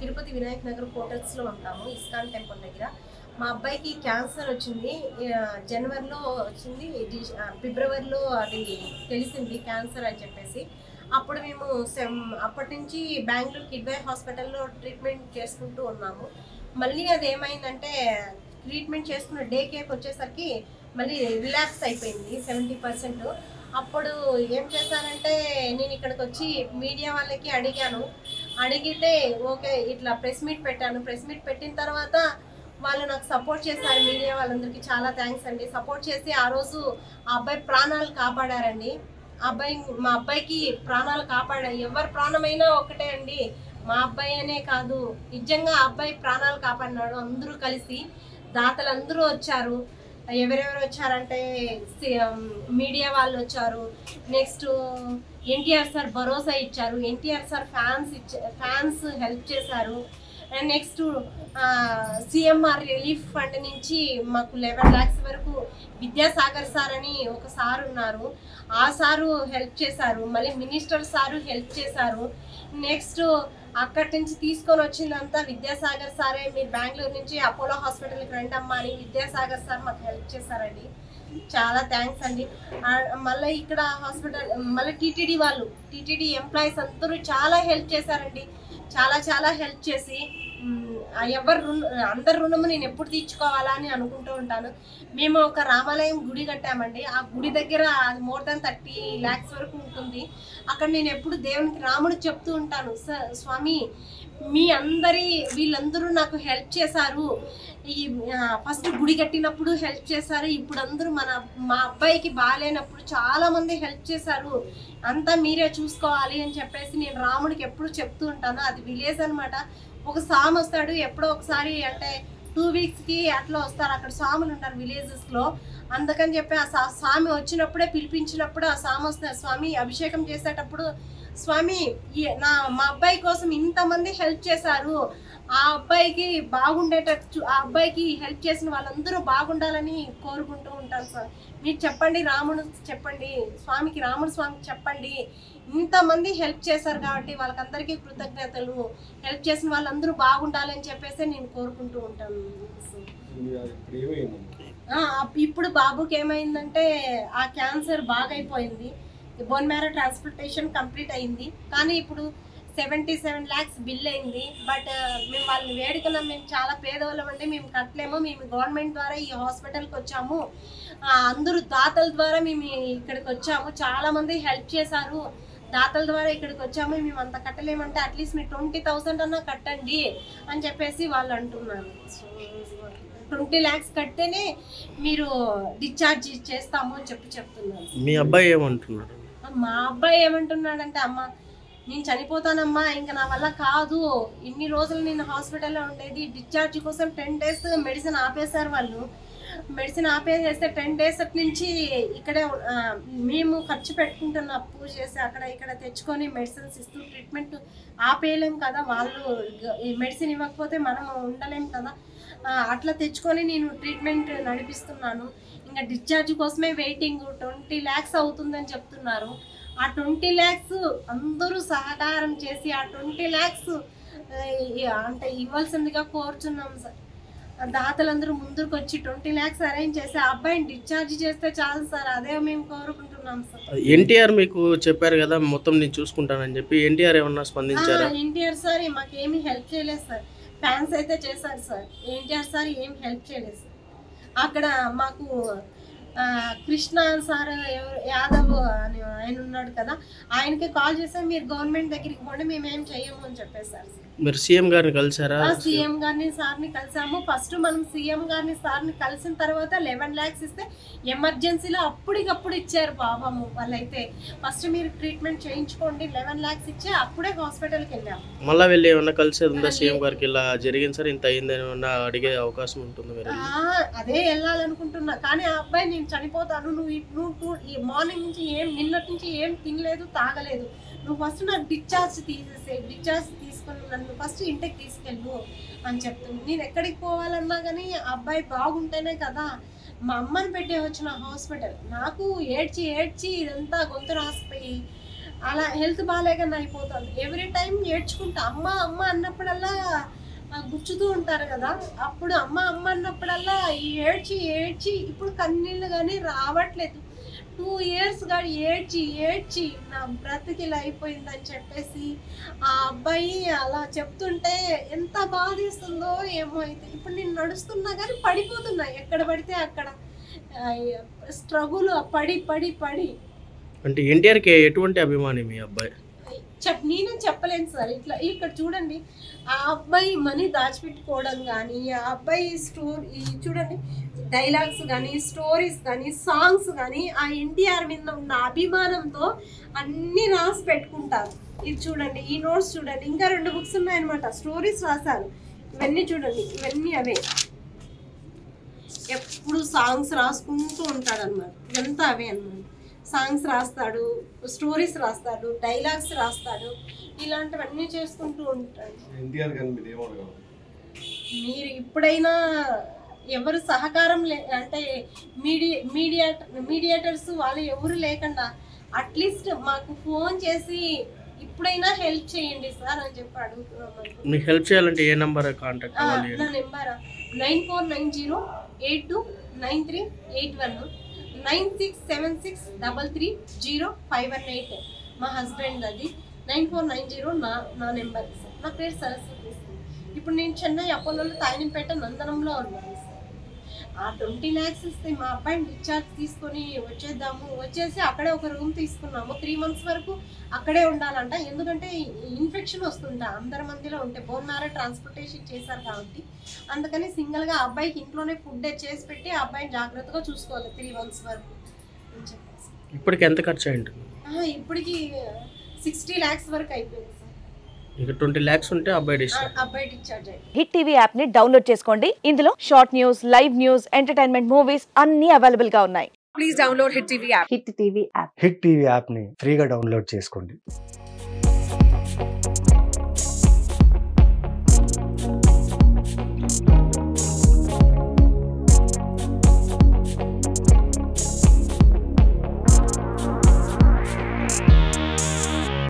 తిరుపతి వినాయక్ నగర్ హోటల్స్లో ఉంటాము, ISKCON temple దగ్గర. మా అబ్బాయికి క్యాన్సర్ వచ్చింది, జనవరిలో వచ్చింది, ఫిబ్రవరిలో అది తెలిసింది క్యాన్సర్ అని చెప్పేసి. అప్పుడు మేము అప్పటి నుంచి బెంగళూరు కిడ్వై హాస్పిటల్లో ట్రీట్మెంట్ చేసుకుంటూ ఉన్నాము. మళ్ళీ అది ఏమైందంటే ట్రీట్మెంట్ చేసుకున్న డే కేక్ వచ్చేసరికి మళ్ళీ రిలాక్స్ అయిపోయింది 70%. అప్పుడు ఏం చేశానంటే నేను ఇక్కడికి వచ్చి మీడియా వాళ్ళకి అడిగితే ఓకే ఇట్లా ప్రెస్ మీట్ పెట్టాను. ప్రెస్ మీట్ పెట్టిన తర్వాత వాళ్ళు నాకు సపోర్ట్ చేశారు. మీడియా వాళ్ళందరికీ చాలా థ్యాంక్స్ అండి. సపోర్ట్ చేసి ఆ రోజు ఆ అబ్బాయి ప్రాణాలు కాపాడారండి. మా అబ్బాయికి ప్రాణాలు కాపాడారు. ఎవరి ప్రాణమైనా ఒకటే అండి, మా అబ్బాయి అనే కాదు, నిజంగా ఆ అబ్బాయి ప్రాణాలు కాపాడినాడు. అందరూ కలిసి దాతలందరూ వచ్చారు. ఎవరెవరు వచ్చారంటే మీడియా వాళ్ళు వచ్చారు, నెక్స్ట్ ఎన్టీఆర్ సార్ భరోసా ఇచ్చారు, ఎన్టీఆర్ సార్ ఫ్యాన్స్ హెల్ప్ చేశారు. నెక్స్ట్ సిఎంఆర్ రిలీఫ్ ఫండ్ నుంచి మాకు 11 lakhs వరకు విద్యాసాగర్ సార్ అని ఒక సార్ ఉన్నారు, ఆ సారు హెల్ప్ చేశారు. మళ్ళీ మినిస్టర్ సారు హెల్ప్ చేశారు. నెక్స్ట్ అక్కడి నుంచి తీసుకొని వచ్చిందంతా విద్యాసాగర్ సారే. మీరు బెంగళూరు నుంచి అపోలో హాస్పిటల్కి రండమ్మా అని విద్యాసాగర్ సార్ మాకు హెల్ప్ చేశారండి. చాలా థ్యాంక్స్ అండి. మళ్ళీ ఇక్కడ హాస్పిటల్ మళ్ళీ టీటీడీ ఎంప్లాయీస్ అందరూ చాలా హెల్ప్ చేశారండి. చాలా హెల్ప్ చేసి అందరి రుణము నేను ఎప్పుడు తీర్చుకోవాలా అని అనుకుంటూ ఉంటాను. మేము ఒక రామాలయం గుడి కట్టామండి. ఆ గుడి దగ్గర మోర్ దాన్ 30 lakhs వరకు ఉంటుంది. అక్కడ నేను ఎప్పుడు దేవునికి రాముడు చెప్తూ ఉంటాను, స్వామి వీళ్ళందరూ నాకు హెల్ప్ చేశారు. ఈ ఫస్ట్ గుడి కట్టినప్పుడు హెల్ప్ చేశారు, ఇప్పుడు అందరూ మా అబ్బాయికి బాగాలేనప్పుడు చాలా మంది హెల్ప్ చేశారు, అంతా మీరే చూసుకోవాలి అని చెప్పేసి నేను రాముడికి ఎప్పుడు చెప్తూ ఉంటాను. అది విలేజ్ అనమాట. ఒక స్వామి వస్తాడు ఎప్పుడో ఒకసారి, అంటే 2 weeksకి అట్లా వస్తారు. అక్కడ స్వాములు ఉంటారు విలేజెస్లో. అందుకని చెప్పి ఆ స్వామి వచ్చినప్పుడే పిలిపించినప్పుడు ఆ స్వామి వస్తారు. స్వామి అభిషేకం చేసేటప్పుడు స్వామి మా అబ్బాయి కోసం ఇంతమంది హెల్ప్ చేశారు, ఆ అబ్బాయికి బాగుండేటట్టు, ఆ అబ్బాయికి హెల్ప్ చేసిన వాళ్ళందరూ బాగుండాలని కోరుకుంటూ ఉంటాను సార్. మీరు చెప్పండి, రాముడు స్వామికి చెప్పండి, ఇంతమంది హెల్ప్ చేశారు కాబట్టి వాళ్ళకందరికీ కృతజ్ఞతలు, హెల్ప్ చేసిన వాళ్ళందరూ బాగుండాలని చెప్పేసి నేను కోరుకుంటూ ఉంటాను. ఇప్పుడు బాబుకి ఏమైందంటే ఆ క్యాన్సర్ బాగా అయిపోయింది, బోన్ మ్యారో ట్రాన్స్ప్లాంటేషన్ కంప్లీట్ అయింది. కానీ ఇప్పుడు 77 lakhs బిల్ అయింది. బట్ మేము వాళ్ళని వేడుకున్నాం, మేము చాలా పేదవాళ్ళం అండి, మేము కట్టలేము, మేము గవర్నమెంట్ ద్వారా ఈ హాస్పిటల్కి వచ్చాము, అందరూ దాతల ద్వారా మేము ఇక్కడికి వచ్చాము, చాలామంది హెల్ప్ చేశారు, దాతల ద్వారా ఇక్కడికి వచ్చాము, మేము అంత కట్టలేమంటే అట్లీస్ట్ మీరు 20,000 అన్నా కట్టండి అని చెప్పేసి వాళ్ళు అంటున్నారు. 20 lakhs కడితేనే మీరు డిశ్చార్జ్ చేస్తాము అని చెప్తున్నారు. మీ అబ్బాయి ఏమంటున్నాడు? మా అబ్బాయి ఏమంటున్నాడంటే, అమ్మ నేను చనిపోతానమ్మా, ఇంకా నా వల్ల కాదు, ఇన్ని రోజులు నేను హాస్పిటల్లో ఉండేది, డిశ్చార్జ్ కోసం 10 days మెడిసిన్ ఆపేశారు వాళ్ళు. మెడిసిన్ ఆపేసేస్తే 10 days నుంచి ఇక్కడే మేము ఖర్చు పెట్టుకుంటున్న అప్పు చేసి అక్కడ ఇక్కడ తెచ్చుకొని మెడిసిన్స్ ఇస్తూ ట్రీట్మెంట్ ఆపేయలేం కదా, వాళ్ళు ఈ మెడిసిన్ ఇవ్వకపోతే మనం ఉండలేం కదా, అట్లా తెచ్చుకొని నేను ట్రీట్మెంట్ నడిపిస్తున్నాను. ఇంకా డిశ్చార్జ్ కోసమే వెయిటింగ్, 20 lakhs అవుతుందని చెప్తున్నారు. ఆ 20 lakhs అందరూ సహకారం చేసి ఆ 20 lakhs అంటే ఇవ్వాల్సిందిగా కోరుచున్నాం సార్. దాతలందరూ ముందుకు వచ్చి 20 lakhs అరేంజ్ చేసి ఆ అబ్బాయిని డిశ్చార్జ్ చేస్తే చాలు సార్, అదే మేము కోరుకుంటున్నాం సార్. ఎన్టీఆర్ మీకు చెప్పారు కదా మొత్తం నేను చూసుకుంటానని చెప్పి, ఎన్టీఆర్ ఏమన్నా స్పందించారా? ఎన్టీఆర్ సార్ మాకేమీ హెల్ప్ చేయలేదు సార్, ఫ్యాన్స్ అయితే చేశారు సార్, ఎన్టీఆర్ సార్ ఏం హెల్ప్ చేయలేదు సార్. అక్కడ మాకు కృష్ణ సార్ యాదవ్ అని ఆయన ఉన్నాడు కదా, ఆయనకి కాల్ చేస్తే మీరు గవర్నమెంట్ దగ్గరికి పోండి, మేమేం చెయ్యము అని చెప్పేసారు సార్. మీరు సీఎం గారిని కలిసారా? సీఎం గారిని సార్ని కలిసాము. ఫస్ట్ మనం సీఎం గారిని సార్ని కలిసిన తర్వాత 11 lakhs ఇస్తే ఎమర్జెన్సీలో అప్పటికప్పుడు ఇచ్చారు పాపము వాళ్ళైతే. ఫస్ట్ మీరు ట్రీట్మెంట్ చేయించుకోండి 11 lakhs ఇచ్చి అప్పుడే హాస్పిటల్కి వెళ్ళాము. మళ్ళీ వెళ్ళి ఏమన్నా కలిసేది ఉందా సీఎం గారికి, ఇలా జరిగింది సార్ ఇంత అయిందని ఏమన్నా అడిగే అవకాశం ఉంటుంది? అదే వెళ్ళాలనుకుంటున్నా, కానీ ఆ అబ్బాయి నేను చనిపోతాను, నువ్వు ఈ మార్నింగ్ నుంచి నిన్నటి నుంచి ఏం తినలేదు తాగలేదు, నువ్వు ఫస్ట్ నాకు డిశ్చార్జ్ తీసుకొని నన్ను ఫస్ట్ ఇంటికి తీసుకెళ్ళు అని చెప్తుంది. నేను ఎక్కడికి పోవాలన్నా కానీ అబ్బాయి బాగుంటేనే కదా. మా అమ్మని పెట్టే వచ్చిన హాస్పిటల్ నాకు ఏడ్చి ఇదంతా గొంతు రాసిపోయి అలా హెల్త్ బాగాలేకన్నా అయిపోతుంది. ఎవ్రీ టైం ఏడ్చుకుంటా అమ్మ అమ్మ అన్నప్పుడల్లా గుచ్చుతూ ఉంటారు కదా, అప్పుడు అమ్మ అమ్మ అన్నప్పుడల్లా ఏడ్చి ఏడ్చి ఇప్పుడు కన్నీళ్ళు కానీ రావట్లేదు. 2 years గాని ఏడ్చి ఏడ్చి నా బ్రతికి ఇలా అయిపోయిందని చెప్పేసి ఆ అబ్బాయి అలా చెప్తుంటే ఎంత బాధేస్తుందో ఏమో. అయితే ఇప్పుడు నేను నడుస్తున్నా కానీ పడిపోతున్నా, ఎక్కడ పడితే అక్కడ స్ట్రగుల్ పడి పడి పడి. అంటే ఎన్టీఆర్కి ఎటువంటి అభిమాని మీ అబ్బాయి? నేనే చెప్పలేను సార్. ఇట్లా ఇక్కడ చూడండి, ఆ అబ్బాయి మనీ దాచిపెట్టుకోవడం కానీ, ఆ అబ్బాయి స్టోరీ చూడండి, డైలాగ్స్ కానీ, స్టోరీస్ కానీ, సాంగ్స్ కానీ ఆ ఎన్టీఆర్ మీద ఉన్న అభిమానంతో అన్నీ రాసి పెట్టుకుంటారు. ఇది చూడండి, ఈ నోట్స్ చూడండి, ఇంకా 2 బుక్స్ ఉన్నాయన్నమాట, స్టోరీస్ రాశారు. ఇవన్నీ చూడండి, ఇవన్నీ అవే. ఎప్పుడు సాంగ్స్ రాసుకుంటూ ఉంటాడు అన్నమాట. ఇదంతా అవే అన్నమాట. సాంగ్స్ రాస్తాడు, స్టోరీస్ రాస్తాడు, డైలాగ్స్ రాస్తాడు, ఇలాంటివన్నీ చేసుకుంటూ ఉంటాడు. మీరు ఇప్పుడైనా ఎవరు సహకారం అంటే మీడియేటర్స్ వాళ్ళు ఎవరు లేకుండా అట్లీస్ట్ మాకు ఫోన్ చేసి ఇప్పుడైనా హెల్ప్ చేయండి సార్ అని చెప్పి అడుగుతున్నాం. మీకు హెల్ప్ చేయాలంటే ఏ నెంబర్ కాంటాక్ట్ అవ్వాలి? నా నెంబర్ 9490829381 9676330518. మా హస్బెండ్ అది 9490 నా నెంబర్ సార్. నా పేరు సరస్వతి సార్. ఇప్పుడు నేను చెన్నై అపోలోలో తాయినిపేట నందనంలో ఉన్నాను సార్. ఆ 20 lakhs ఇస్తే మా అబ్బాయిని డిశ్చార్జ్ తీసుకొని వచ్చేసి అక్కడే ఒక రూమ్ తీసుకున్నాము. 3 months వరకు అక్కడే ఉండాలంట, ఎందుకంటే ఇన్ఫెక్షన్ వస్తుంటా అందరి మందిలో ఉంటే. బోన్ మ్యారో ట్రాన్స్పోర్టేషన్ చేశారు కాబట్టి అందుకని సింగిల్గా అబ్బాయికి ఇంట్లోనే ఫుడ్ చేసి పెట్టి ఆ అబ్బాయిని జాగ్రత్తగా చూసుకోవాలి 3 months వరకు అని చెప్పేసి. ఇప్పటికి ఎంత ఖర్చు అయింది? ఇప్పటికి 60 lakhs వరకు అయిపోయింది సార్. ఇక 20 lakhs ఉంటే అబ్బాయి డిశ్చార్జ్ అయ్యాడు. హిట్ టీవీ యాప్ ని డౌన్లోడ్ చేసుకోండి. ఇందులో short news, live news, entertainment movies అన్ని అవైలబుల్ గా ఉన్నాయి. Please download hit TV app. Hit TV app ని ఫ్రీగా డౌన్లోడ్ చేసుకోండి.